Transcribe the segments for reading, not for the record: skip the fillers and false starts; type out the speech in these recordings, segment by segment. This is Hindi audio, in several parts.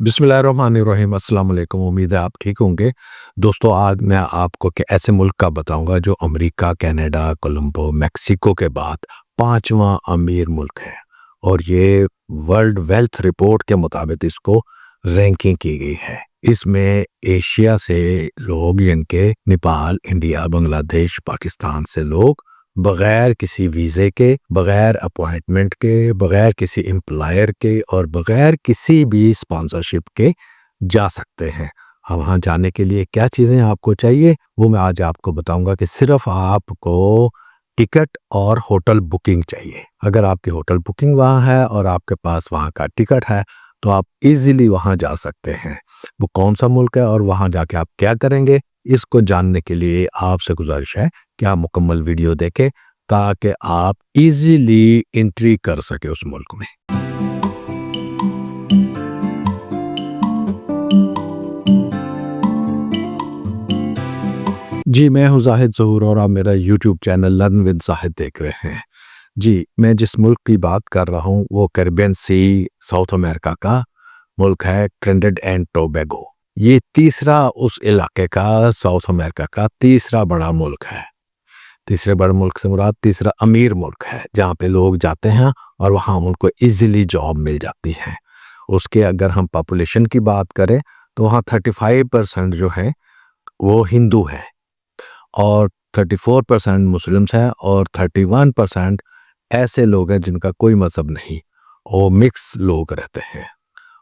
बिस्मिल्लाहिर्रहमानिर्रहीम अस्सलाम वालेकुम। उम्मीद है आप ठीक होंगे। दोस्तों, आज मैं आपको के ऐसे मुल्क का बताऊंगा जो अमेरिका, कनाडा, कोलंबो, मेक्सिको के बाद पांचवा अमीर मुल्क है। और ये वर्ल्ड वेल्थ रिपोर्ट के मुताबिक इसको रैंकिंग की गई है। इसमें एशिया से लोग यानी कि नेपाल, इंडिया, बांग्लादेश, पाकिस्तान से लोग बगैर किसी वीज़े के, बगैर अपॉइंटमेंट के, बगैर किसी एम्प्लॉयर के और बगैर किसी भी स्पॉन्सरशिप के जा सकते हैं। अब वहाँ जाने के लिए क्या चीज़ें आपको चाहिए वो मैं आज आपको बताऊंगा कि सिर्फ आपको टिकट और होटल बुकिंग चाहिए। अगर आपकी होटल बुकिंग वहाँ है और आपके पास वहाँ का टिकट है तो आप इजीली वहाँ जा सकते हैं। वो कौन सा मुल्क है और वहाँ जाके आप क्या करेंगे, इसको जानने के लिए आपसे गुजारिश है कि आप मुकम्मल वीडियो देखें ताकि आप इजीली एंट्री कर सके उस मुल्क में। जी, मैं हूँ जाहिद ज़हूर और आप मेरा YouTube channel learn with Zahid देख रहे हैं। जी, मैं जिस मुल्क की बात कर रहा हूँ वो कैरिबियन सी साउथ अमेरिका का मुल्क है ट्रिनिडेड एंड टोबैगो। ये तीसरा उस इलाके का, साउथ अमेरिका का तीसरा बड़ा मुल्क है। तीसरे बड़े मुल्क से मुराद तीसरा अमीर मुल्क है जहाँ पे लोग जाते हैं और वहाँ उनको इजीली जॉब मिल जाती है। उसके अगर हम पॉपुलेशन की बात करें तो वहाँ 35% जो है वो हिंदू है और 34% मुस्लिम्स हैं और 31% ऐसे लोग हैं जिनका कोई मजहब नहीं, वो मिक्स लोग रहते हैं।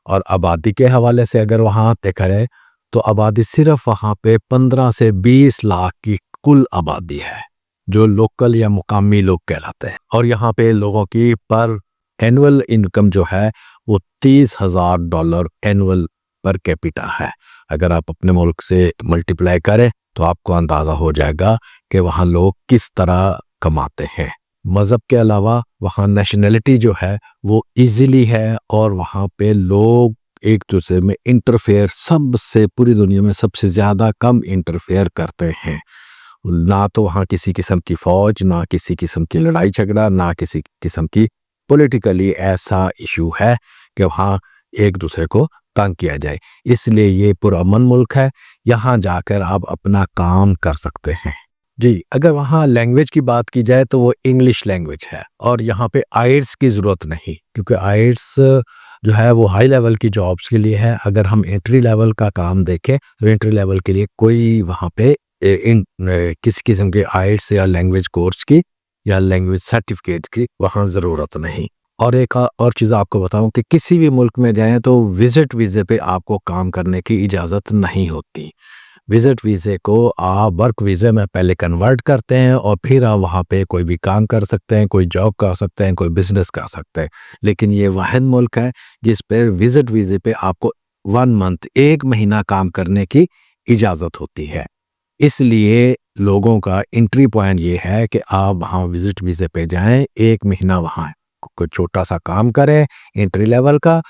और आबादी के हवाले से अगर वहाँ देखा जाए तो आबादी सिर्फ वहाँ पे 15 से 20 लाख की कुल आबादी है जो लोकल या मुकामी लोग कहलाते हैं। और यहाँ पे लोगों की पर एनुअल इनकम जो है वो $30,000 एनुअल पर कैपिटा है। अगर आप अपने मुल्क से मल्टीप्लाई करें तो आपको अंदाज़ा हो जाएगा कि वहाँ लोग किस तरह कमाते हैं। मज़हब के अलावा वहाँ नेशनैलिटी जो है वो इजीली है और वहाँ पे लोग एक दूसरे में इंटरफेयर सबसे पूरी दुनिया में सबसे ज़्यादा कम इंटरफेयर करते हैं। ना तो वहाँ किसी किस्म की फौज, ना किसी किस्म की लड़ाई झगड़ा, ना किसी किस्म की पॉलिटिकली ऐसा इशू है कि वहाँ एक दूसरे को तंग किया जाए। इसलिए ये पुरअमन मुल्क है, यहाँ जाकर आप अपना काम कर सकते हैं। जी, अगर वहाँ लैंग्वेज की बात की जाए तो वो इंग्लिश लैंग्वेज है और यहाँ पे आइल्स की ज़रूरत नहीं, क्योंकि आइल्स जो है वो हाई लेवल की जॉब्स के लिए है। अगर हम एंट्री लेवल का काम देखें तो एंट्री लेवल के लिए कोई वहाँ पे किसी किस्म के आइल्स या लैंग्वेज कोर्स की या लैंग्वेज सर्टिफिकेट की वहाँ ज़रूरत नहीं। और एक और चीज़ आपको बताऊं कि किसी भी मुल्क में जाएं तो विजिट वीज़े पे आपको काम करने की इजाज़त नहीं होती। विजिट वीज़े को आप वर्क वीज़े में पहले कन्वर्ट करते हैं और फिर आप वहाँ पे कोई भी काम कर सकते हैं, कोई जॉब कर सकते हैं, कोई बिजनेस कर सकते हैं। लेकिन ये वाहिद मुल्क है जिस पर विजिट वीज़े पे आपको 1 मंथ, 1 महीना काम करने की इजाज़त होती है। इसलिए लोगों का एंट्री पॉइंट ये है कि आप वहाँ विजिट वीज़े पे जाएं, 1 महीना वहाँ कोई छोटा सा काम करें एंट्री लेवल का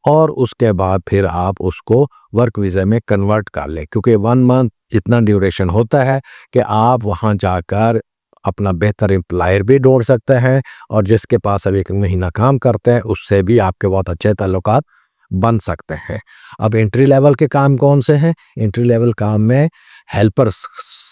और उसके बाद फिर आप उसको वर्क वीज़ा में कन्वर्ट कर लें, क्योंकि 1 मंथ इतना ड्यूरेशन होता है कि आप वहाँ जाकर अपना बेहतर एम्प्लॉयर भी ढूंढ सकते हैं और जिसके पास अब 1 महीना काम करते हैं उससे भी आपके बहुत अच्छे ताल्लुकात बन सकते हैं। अब एंट्री लेवल के काम कौन से हैं? एंट्री लेवल काम में हेल्पर्स,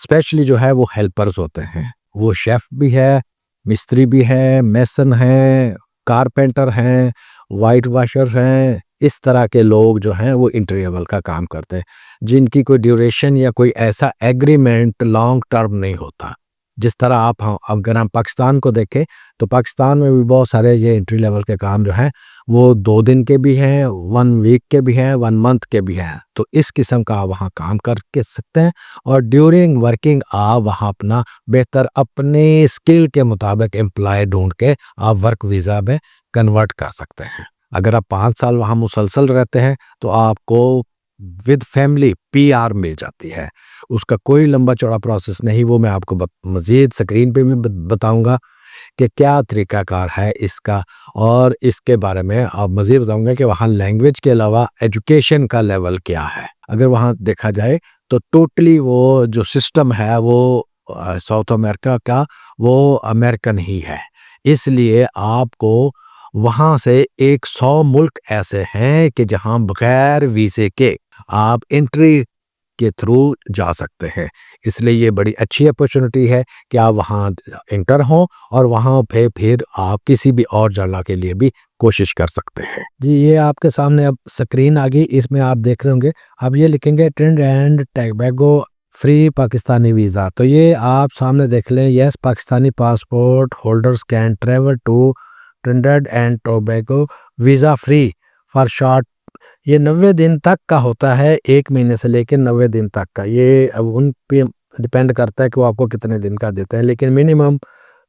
स्पेशली जो है वो हेल्पर्स होते हैं। वो शेफ़ भी है, मिस्त्री भी है, मेसन हैं, कारपेंटर हैं, वाइट वाशर हैं। इस तरह के लोग जो हैं वो एंट्री लेवल का काम करते हैं जिनकी कोई ड्यूरेशन या कोई ऐसा एग्रीमेंट लॉन्ग टर्म नहीं होता। जिस तरह आप अगर हम पाकिस्तान को देखें तो पाकिस्तान में भी बहुत सारे ये एंट्री लेवल के काम जो हैं वो 2 दिन के भी हैं, 1 वीक के भी हैं, 1 मंथ के भी हैं। तो इस किस्म का आप वहाँ काम करके सकते हैं और ड्यूरिंग वर्किंग आप वहाँ अपना बेहतर अपने स्किल के मुताबिक एम्प्लॉय ढूंढ के आप वर्क वीज़ा में कन्वर्ट कर सकते हैं। अगर आप 5 साल वहाँ मुसलसल रहते हैं तो आपको विद फैमिली पीआर मिल जाती है। उसका कोई लंबा चौड़ा प्रोसेस नहीं, वो मैं आपको मज़ीद स्क्रीन पे भी बताऊंगा कि क्या तरीक़ाकार है इसका। और इसके बारे में आप मज़ीद बताऊंगा कि वहाँ लैंग्वेज के अलावा एजुकेशन का लेवल क्या है। अगर वहाँ देखा जाए तो टोटली वो जो सिस्टम है वो साउथ अमेरिका का वो अमेरिकन ही है। इसलिए आपको वहाँ से 100 मुल्क ऐसे हैं कि जहाँ बगैर वीज़े के आप एंट्री के थ्रू जा सकते हैं। इसलिए ये बड़ी अच्छी अपॉर्चुनिटी है कि आप वहाँ एंटर हों और वहाँ पे फिर आप किसी भी और जगह के लिए भी कोशिश कर सकते हैं। जी, ये आपके सामने अब स्क्रीन आ गई, इसमें आप देख रहे होंगे, अब ये लिखेंगे Trinidad and Tobago free Pakistani visa. तो ये आप सामने देख लें, yes Pakistani passport holders can travel to Trinidad and Tobago visa free for short. ये 90 दिन तक का होता है, 1 महीने से लेकर 90 दिन तक का। ये अब उन पे डिपेंड करता है कि वो आपको कितने दिन का देते हैं, लेकिन मिनिमम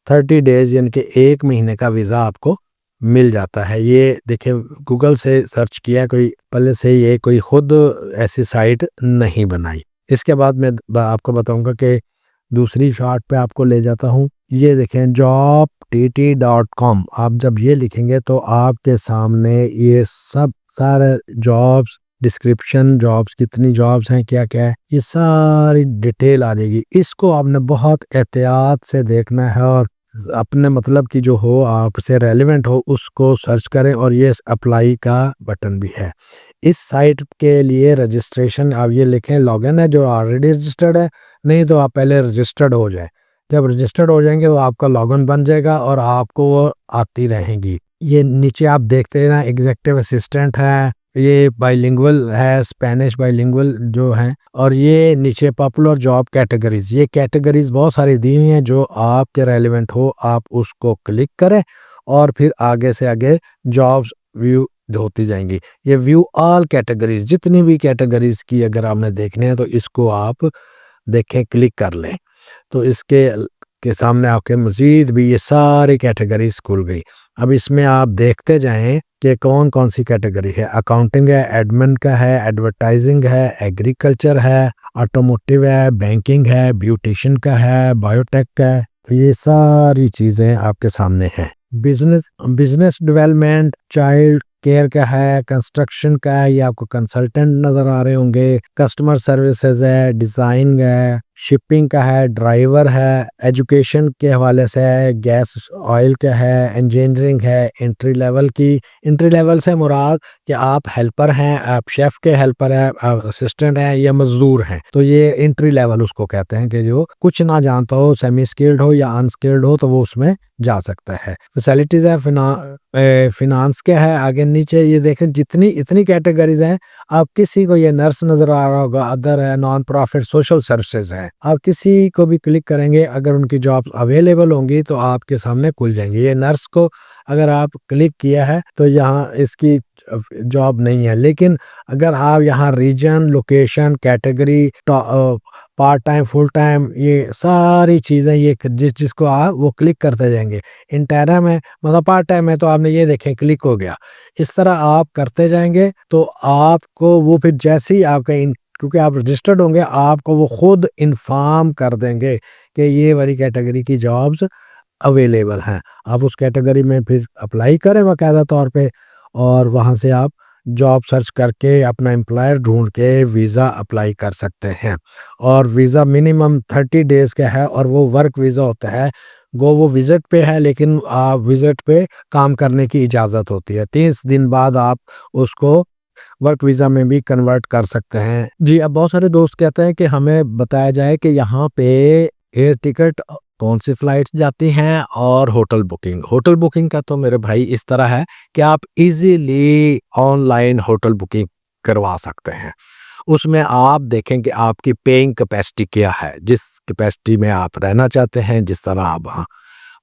30 डेज़ यानी कि 1 महीने का वीज़ा आपको मिल जाता है। ये देखिए गूगल से सर्च किया, कोई पहले से ये कोई खुद ऐसी साइट नहीं बनाई। इसके बाद मैं आपको बताऊंगा कि दूसरी शार्ट पे आपको ले जाता हूँ। ये देखें jobtt.com, आप जब ये लिखेंगे तो आपके सामने ये सब सारे जॉब्स डिस्क्रिप्शन, जॉब्स कितनी जॉब्स हैं, क्या क्या है, ये सारी डिटेल आ जाएगी। इसको आपने बहुत एहतियात से देखना है और अपने मतलब की जो हो आपसे रेलेवेंट हो उसको सर्च करें। और ये अप्लाई का बटन भी है। इस साइट के लिए रजिस्ट्रेशन आप ये लिखें लॉगिन है, जो ऑलरेडी रजिस्टर्ड है, नहीं तो आप पहले रजिस्टर्ड हो जाए। जब रजिस्टर्ड हो जाएंगे तो आपका लॉगिन बन जाएगा और आपको वो आती रहेंगी। ये नीचे आप देखते हैं ना, एग्जीक्यूटिव असिस्टेंट है, ये बाइलिंगुअल है, स्पेनिश बाइलिंगुअल जो है। और ये नीचे पॉपुलर जॉब कैटेगरीज, ये कैटेगरीज बहुत सारी दी हुई हैं जो आपके रेलेवेंट हो, आप उसको क्लिक करें और फिर आगे से आगे जॉब्स व्यू होती जाएंगी। ये व्यू ऑल कैटेगरीज, जितनी भी कैटेगरीज की अगर आपने देखने हैं तो इसको आप देखें, क्लिक कर लें तो इसके के सामने आपके मजीद भी ये सारी कैटेगरीज खुल गई। अब इसमें आप देखते जाएं कि कौन कौन सी कैटेगरी है। अकाउंटिंग है, एडमिन का है, एडवर्टाइजिंग है, एग्रीकल्चर है, ऑटोमोटिव है, बैंकिंग है, ब्यूटिशियन का है, बायोटेक का है। तो ये सारी चीज़ें आपके सामने हैं। Business business development, child care का है, कंस्ट्रक्शन का है, ये आपको कंसल्टेंट नज़र आ रहे होंगे, कस्टमर सर्विसेज है, डिज़ाइन है, शिपिंग का है, ड्राइवर है, एजुकेशन के हवाले से है, गैस ऑयल का है, इंजीनियरिंग है, एंट्री लेवल की। एंट्री लेवल से मुराद कि आप हेल्पर हैं, आप शेफ़ के हेल्पर हैं, आप असिस्टेंट हैं या मजदूर हैं, तो ये एंट्री लेवल उसको कहते हैं कि जो कुछ ना जानता हो, सेमी स्किल्ड हो या अनस्किल्ड हो तो वो उसमें जा सकता है। फैसिलिटीज़ है, फिनांस क्या है, आगे नीचे ये देखें जितनी इतनी कैटेगरीज हैं। आप किसी को, ये नर्स नज़र आ रहा होगा, अदर है, नॉन प्रॉफिट सोशल सर्विसेज है, आप किसी को भी क्लिक करेंगे, अगर उनकी जॉब अवेलेबल होंगी तो आपके सामने खुल जाएंगी। ये नर्स को अगर आप क्लिक किया है तो यहाँ इसकी जॉब नहीं है, लेकिन अगर आप यहाँ region, location, category, part time, full time, ये सारी चीज़ें ये जिसको आप वो क्लिक करते जाएंगे। इंटरम है, मतलब पार्ट टाइम है, तो आपने ये देखें क्लिक हो गया। इस तरह आप करते जाएंगे तो आपको वो फिर जैसे ही आपका क्योंकि आप रजिस्टर्ड होंगे, आपको वो खुद इन्फॉर्म कर देंगे कि ये वाली कैटेगरी की जॉब्स अवेलेबल हैं। आप उस कैटेगरी में फिर अप्लाई करें बाकायदा तौर पे और वहाँ से आप जॉब सर्च करके अपना एम्प्लॉयर ढूंढ के वीज़ा अप्लाई कर सकते हैं। और वीज़ा मिनिमम 30 डेज़ का है और वो वर्क वीज़ा होता है। वो विज़िट पे है, लेकिन आप विज़िट पे काम करने की इजाज़त होती है। 30 दिन बाद आप उसको वर्क वीज़ा में भी कन्वर्ट कर सकते हैं। जी, अब बहुत सारे दोस्त कहते हैं कि हमें बताया जाए कि यहाँ पे एयर टिकट कौन सी फ्लाइट्स जाती हैं और होटल बुकिंग। होटल बुकिंग का तो मेरे भाई इस तरह है कि आप इजीली ऑनलाइन होटल बुकिंग करवा सकते हैं। उसमें आप देखें कि आपकी पेइंग कैपेसिटी क्या है, जिस कैपेसिटी में आप रहना चाहते हैं, जिस तरह आप वहाँ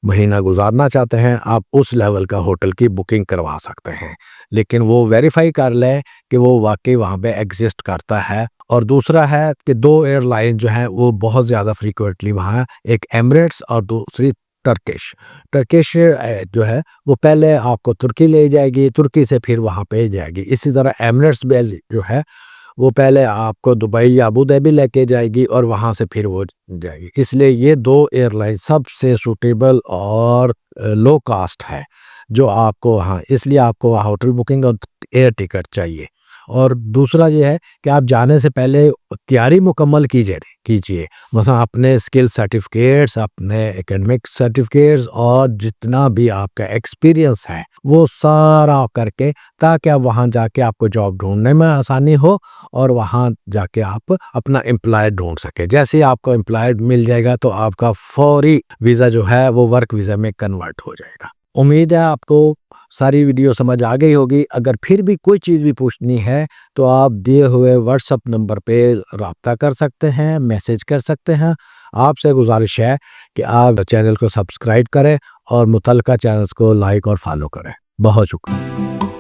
महीना गुजारना चाहते हैं, आप उस लेवल का होटल की बुकिंग करवा सकते हैं। लेकिन वो वेरीफाई कर लें कि वो वाकई वहाँ पे एग्जिस्ट करता है। और दूसरा है कि 2 एयरलाइन जो हैं वो बहुत ज़्यादा फ्रीक्वेंटली वहाँ, एक एमिरेट्स और दूसरी टर्किश। टर्किश जो है वो पहले आपको तुर्की ले जाएगी, तुर्की से फिर वहाँ पे जाएगी। इसी तरह एमिरेट्स भी जो है वो पहले आपको दुबई या अबू धाबी लेके जाएगी और वहाँ से फिर वो जाएगी। इसलिए ये 2 एयरलाइन सबसे सूटेबल और लो कास्ट है जो आपको वहाँ, इसलिए आपको वहाँ होटल बुकिंग और एयर टिकट चाहिए। और दूसरा ये है कि आप जाने से पहले तैयारी मुकम्मल कीजिए कीजिए। मतलब अपने स्किल सर्टिफिकेट्स, अपने एकेडमिक सर्टिफिकेट्स और जितना भी आपका एक्सपीरियंस है वो सारा करके, ताकि आप वहाँ जाके आपको जॉब ढूंढने में आसानी हो और वहाँ जाके आप अपना एम्प्लॉय ढूंढ सके। जैसे ही आपको एम्प्लॉय मिल जाएगा तो आपका फौरी वीज़ा जो है वो वर्क वीज़ा में कन्वर्ट हो जाएगा। उम्मीद है आपको सारी वीडियो समझ आ गई होगी। अगर फिर भी कोई चीज़ भी पूछनी है तो आप दिए हुए व्हाट्सएप नंबर पे राब्ता कर सकते हैं, मैसेज कर सकते हैं। आपसे गुजारिश है कि आप चैनल को सब्सक्राइब करें और मुतल्लिका चैनल्स को लाइक और फॉलो करें। बहुत शुक्रिया।